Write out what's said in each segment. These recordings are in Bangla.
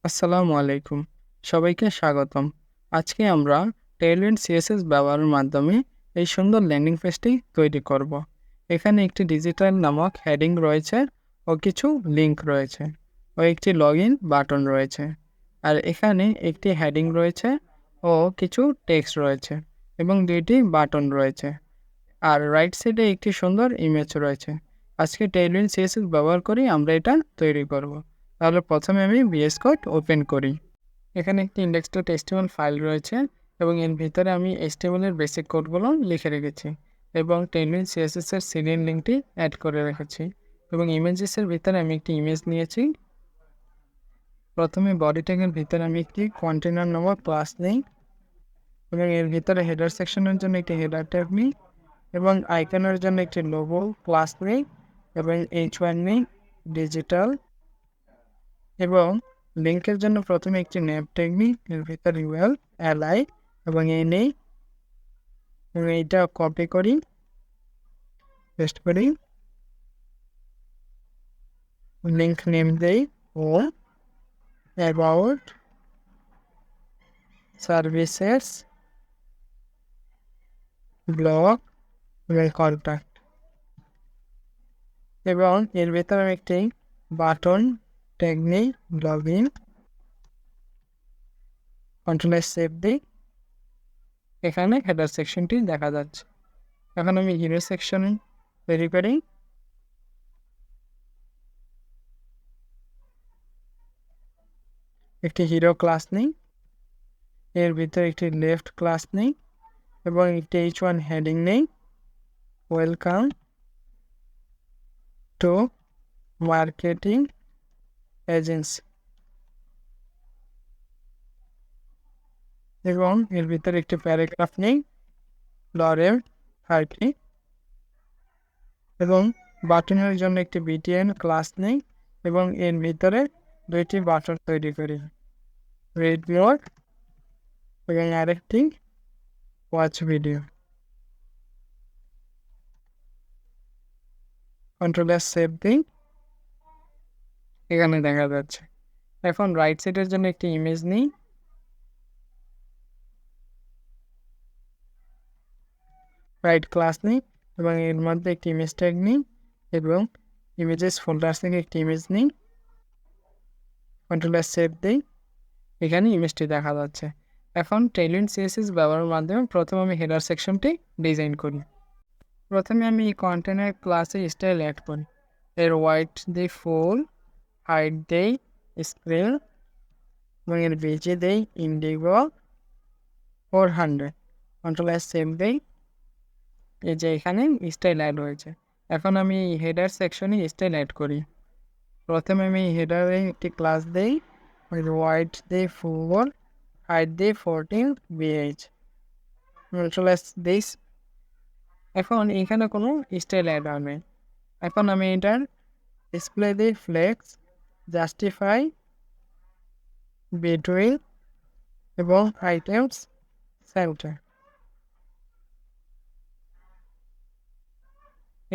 আসসালামু আলাইকুম। সবাইকে স্বাগতম। আজকে আমরা Tailwind CSS ব্যবহারের মাধ্যমে এই সুন্দর ল্যান্ডিং পেজটি তৈরি করব। এখানে একটি ডিজিটাল নামক হেডিং রয়েছে ও কিছু লিঙ্ক রয়েছে ও একটি লগইন বাটন রয়েছে। আর এখানে একটি হেডিং রয়েছে ও কিছু টেক্সট রয়েছে এবং দুইটি বাটন রয়েছে। আর রাইট সাইডে একটি সুন্দর ইমেজ রয়েছে। আজকে Tailwind CSS ব্যবহার করে আমরা এটা তৈরি করব। তাহলে প্রথমে আমি VS Code ওপেন করি। এখানে একটি index.html ফাইল রয়েছে এবং এর ভিতরে আমি HTML এর বেসিক কোডগুলো লিখে রেখেছি এবং Tailwind CSS এর সিরিয়াল লিঙ্কটি অ্যাড করে রেখেছি এবং ইমেজেসের ভিতরে আমি একটি ইমেজ নিয়েছি। প্রথমে বডি ট্যাগের ভিতরে আমি একটি কন্টেনার নামক ক্লাস নিই এবং এর ভিতরে হেডার সেকশনের জন্য একটি হেডার ট্যাগ নিই এবং আইকনের জন্য একটি লোগো ক্লাস নিই এবং H1 নিই ডিজিটাল এবং লিঙ্কের জন্য প্রথমে একটি নেম ট্যাগ নিই, এর ভিতরে URL li এবং এই নেই এবং এইটা কপি করি, পেস্ট করি, লিঙ্ক নেম দেই ও অ্যাবাউট সার্ভিসেস ব্লগ এবং কন্ট্যাক্ট এবং এর ভিতরে আমি একটি বাটন ট্যাগ নিই, লগ ইন, কন্ট্রোল সেভ দিই। এখানে হেডার সেকশনটি দেখা যাচ্ছে। এখন আমি হিরো সেকশন তৈরি করি। একটি হিরো ক্লাস নিই, এর ভিতরে একটি লেফট ক্লাস নিই এবং একটি H1 হেডিং নেই, ওয়েলকাম টু মার্কেটিং এজেন্সি এবং এর ভিতরে একটি প্যারাগ্রাফ নেই, লরেল 30 এবং বাটনের জন্য একটি BTN ক্লাস নেই এবং এর ভিতরে দুইটি বাটন তৈরি করি, রেড মোড এবং আরেকটি ওয়াচ ভিডিও। কন্ট্রোল সেভ দিই, এখানে দেখা যাচ্ছে। এখন রাইট সাইডের জন্য একটি ইমেজ নিই, রাইট ক্লাস নিই এবং এর মধ্যে একটি ইমেজ ট্যাগ নিই এবং ইমেজেস ফোল্ডার থেকে একটি ইমেজ নিই, কন্ট্রোল সেভ দিই, এখানে ইমেজটি দেখা যাচ্ছে। এখন Tailwind CSS ব্যবহারের মাধ্যমে প্রথমে আমি হেডার সেকশনটি ডিজাইন করি। প্রথমে আমি এই কন্টেনার ক্লাসে স্টাইল অ্যাড করি, এর হোয়াইট দিই ফুল, হাইট দেই স্ক্রিন এবং এর বেজে দেই ইন্ডিগো 400, কন্ট্রোল সেভ দেই। এই যে এখানে স্টাইল অ্যাড হয়েছে। এখন আমি হেডার সেকশনে স্টাইল অ্যাড করি। প্রথমে আমি হেডারে একটি ক্লাস দেই, হোয়াইট দেই ফুল, হাইট দেই 14 BH, কন্ট্রোল দিই। এখন এখানে কোনো স্টাইল অ্যাড হবে। এখন আমি এটার ডিসপ্লে দিই ফ্লেক্স, জাস্টিফাই, বিটুইন এবং আইটেমস সেন্টার।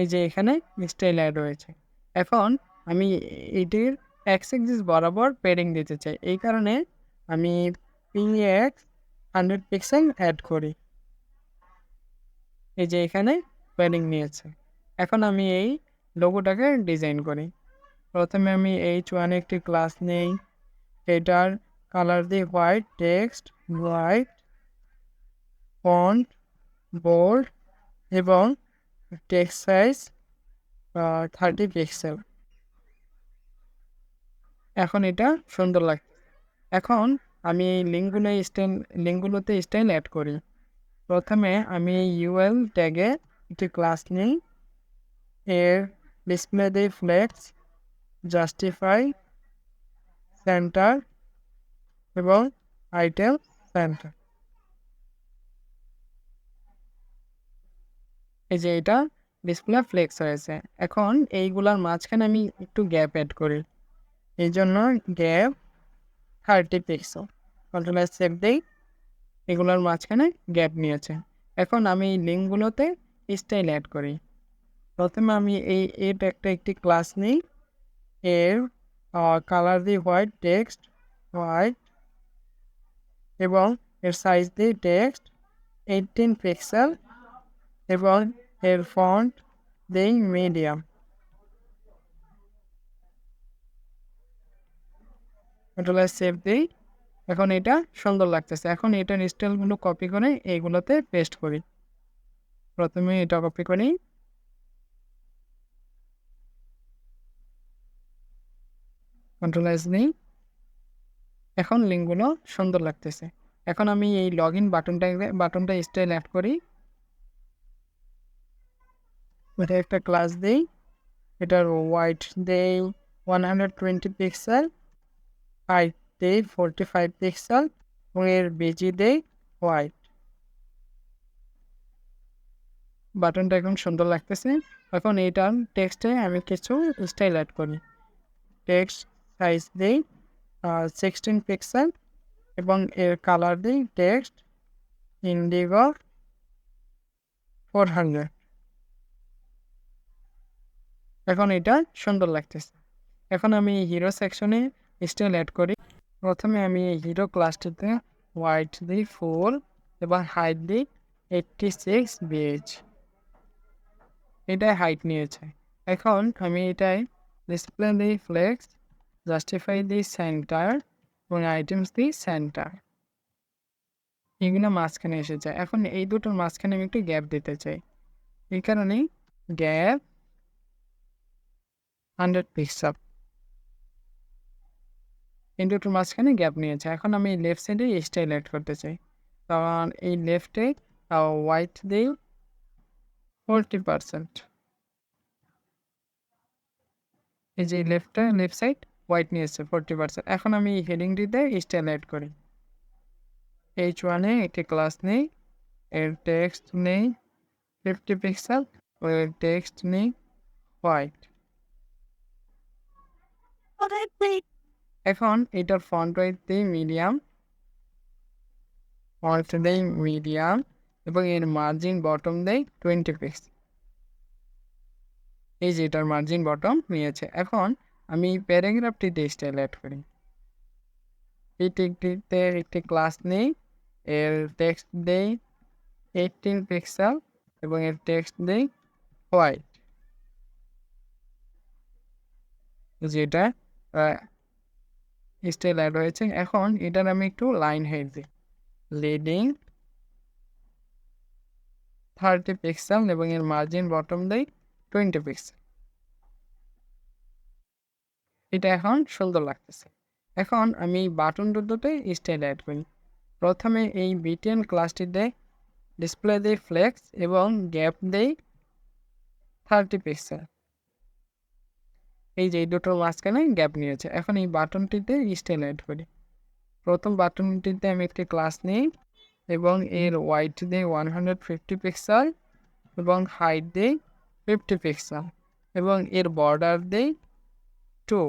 এই যে এখানে স্টাইল অ্যাড হয়েছে। এখন আমি এটির এক্স অ্যাক্সিস বরাবর প্যাডিং দিতে চাই, এই কারণে আমি PX 100 পিক্সেল অ্যাড করি। এই যে এখানে প্যাডিং নিয়েছে। এখন আমি এই লোগোটাকে ডিজাইন করি। প্রথমে আমি H1 একটি ক্লাস নেই, এটার কালার দিই white, text white, font bold এবং টেক্সট সাইজ 30 পিক্সেল। এখন এটা সুন্দর লাগছে। এখন আমি এই লিঙ্কগুলোতে স্টাইল অ্যাড করি। প্রথমে আমি UL ট্যাগে একটি ক্লাস নিই, এর ডিসপ্লে দিই ফ্লেক্স, জাস্টিফাই, সেন্টার এবং আইটেম সেন্টার। এই যে এটা ডিসপ্লে ফ্লেক্স হয়েছে। এখন এইগুলার মাঝখানে আমি একটু গ্যাপ অ্যাড করি, এই জন্য গ্যাপ 30 পিক্সেল, কন্ট্রোল সেভ দেই, এগুলোর মাঝখানে গ্যাপ নিয়েছে। এখন আমি এই লিঙ্কগুলোতে স্টাইল অ্যাড করি। প্রথমে আমি একটি ক্লাস নিই, এর কালার দিই হোয়াইট, টেক্সট হোয়াইট এবং এর সাইজ দিই টেক্সট 18 পিক্সেল এবং এর ফন্ট দেই মিডিয়াম। কন্ট্রোল সেভ দিই। এখন এটা সুন্দর লাগতেছে। এখন এটার স্টাইলগুলো কপি করে এইগুলোতে পেস্ট করি। প্রথমে এটা কপি করি, কন্ট্রোল এস নিই। এখন লিঙ্কগুলো সুন্দর লাগতেছে। এখন আমি এই লগ ইন বাটনটা স্টাইল অ্যাড করি। এটা একটা ক্লাস দিই, এটার হোয়াইট দেই 120 পিক্সেল, হাইট দেই 45 পিক্সেল এবং এর বেজি দেই হোয়াইট। বাটনটা এখন সুন্দর লাগতেছে। এখন এইটার টেক্সটে আমি কিছু স্টাইল অ্যাড করি। টেক্সট সাইজ দিই 16 পিক্সেল এবং এর কালার দিই টেক্সট ইন্ডিগো 400। এখন এটা সুন্দর লাগতেছে। এখন আমি হিরো সেকশনে স্টাইল অ্যাড করি। প্রথমে আমি এই হিরো ক্লাসটিতে হোয়াইট দিই 4 এবং হাইট দিই 86 বিএইচ। এটাই হাইট নিয়েছে। এখন আমি এটাই ডিসপ্লে দিই ফ্লেক্স, জাস্টিফাই দিই সেন্টার এবং আইটেমস দিই সেন্টার। এগুলো মাঝখানে এসে যায়। এখন এই দুটোর মাঝখানে আমি একটু গ্যাপ দিতে চাই। এই কারণেই গ্যাপ 100 পিক্সেল। এই দুটোর মাঝখানে গ্যাপ নিয়েছে। এখন আমি লেফট সাইডে স্টাইল অ্যাড করতে চাই। কারণ এই লেফটে হোয়াইট দিই 40%। এই যে লেফট সাইড হোয়াইট নিয়েছে 40%। এখন আমি এই হেডিংটিতে স্টাইল অ্যাড করি। H1-এ একটি ক্লাস নেই, এর টেক্সট নেই 50 পিক্সেল ও এর টেক্সট নেই হোয়াইট। এখন এটার ফন্ট ওয়েট দিই মিডিয়াম, ফন্ট দেই মিডিয়াম এবং এর মার্জিন বটম দেই 20 পিক্সেল। এই যে এটার মার্জিন বটম নিয়েছে। এখন আমি প্যারাগ্রাফটিতে স্টাইল অ্যাড করি। এইটিতে একটি ক্লাস নেই, এর টেক্সট দেই 18 পিক্সেল এবং এর টেক্সট দেই হোয়াইট। যেটা স্টাইল অ্যাড হয়েছে। এখন এটার আমি একটু লাইন হেড দিই, লিডিং 30 পিক্সেল এবং এর মার্জিন বটম দেই 20 পিক্সেল। এটা এখন সুন্দর লাগতেছে। এখন আমি এই বাটন দুটোতে স্টাইল অ্যাড করি। প্রথমে এই বিটিএন ক্লাসটিতে ডিসপ্লে দেই ফ্লেক্স এবং গ্যাপ দেই 30 পিক্সেল। এই যে এই দুটোর মাঝখানে গ্যাপ নিয়েছে। এখন এই বাটনটিতে স্টাইল অ্যাড করি। প্রথম বাটনটিতে আমি একটি ক্লাস নিই এবং এর হোয়াইট দিই 150 পিক্সেল এবং হাইট দিই 50 পিক্সেল এবং এর বর্ডার দিই 2।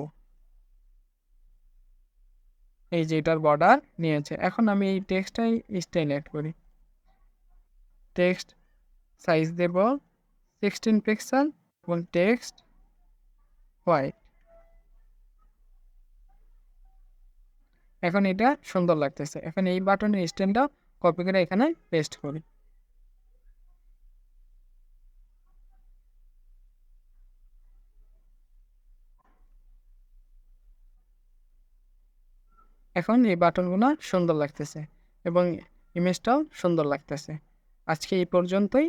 এই যে এটার বর্ডার নিয়েছে। এখন আমি এই টেক্সটটাই স্টাইল অ্যাড করি। টেক্সট সাইজ দেব 16 পিক্সেল এবং টেক্সট হোয়াইট। এখন এটা সুন্দর লাগতেছে। এখন এই বাটনের স্টাইলটা কপি করে এখানে পেস্ট করি। এখন এই বাটনগুলো সুন্দর লাগতেছে এবং ইমেজটাও সুন্দর লাগতেছে। আজকে এই পর্যন্তই।